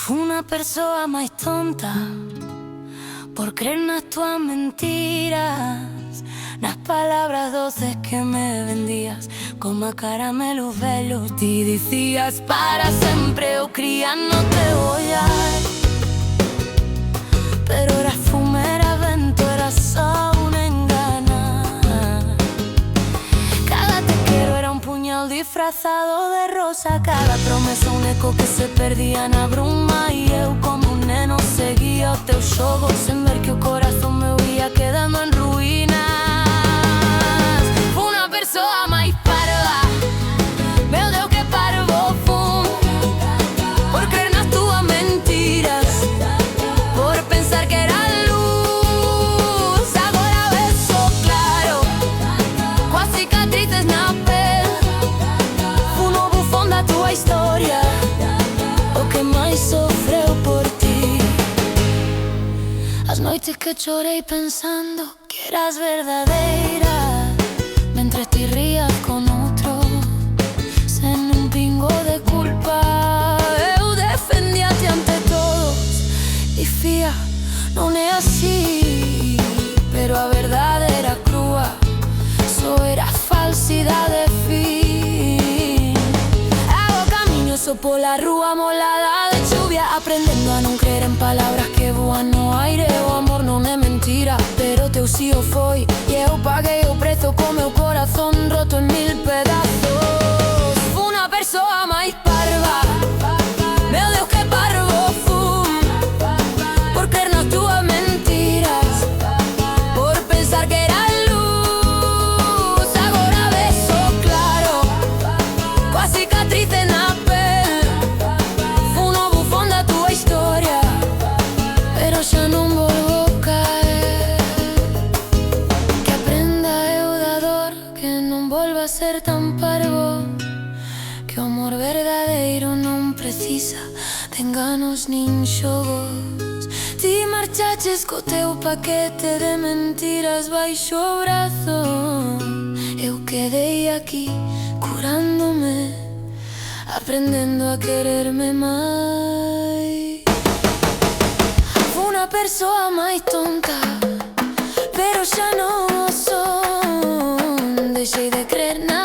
Fu una persona más tonta por creer nas tuas mentiras, nas palabras doces que me vendías como a caramelos bellos. Ti dicías para sempre eu cría no te voy a dar, pero era fume, era vento, era só una engana. Cada te quiero era un puñal disfrazado de rosa, cada promesa un eco que se perdía na bruma. E eu como un neno seguía o teu xogo sen ver que o corazón meu ia quedando en ruínas. Fui unha persoa máis parva, meu Deus que parvo fun, por creer nas túas mentiras, por pensar que era luz. Agora beso claro, coas cicatrices na pel, fui no bufón da túa historia, o que máis sofreu por ti. As noites que chorei pensando que eras verdadeira, mentres ti rías con outro, sen un pingo de culpa. Eu defendíate ante todos, dicía, non é así, pero a verdade era crúa, só era falsidade fin. Hago camiño só pola rúa molada de chuvia, aprendendo a non creer en palabras que voan no aire. O amor non é mentira, pero teu si o foi, e eu paguei o prezo co meu corazón roto en mil pedazos. Fui unha persoa máis parva, meu Deus que parvo fun, por creer nas túas mentiras, por pensar que era luz. Agora beso claro, coas cicatrices na pel, fui no bufón da túa historia, pero xa non volvo caer. Que aprenda eu da dor, que non volva a ser tan parvo, que o amor verdadeiro non precisa de enganos nin xogos. Ti marchaches co teu paquete de mentiras baixo o brazo, eu quedei aquí curándome, aprendendo a quererme máis. Fui unha persoa máis tonta, pero xa non o son, deixei de creer nada.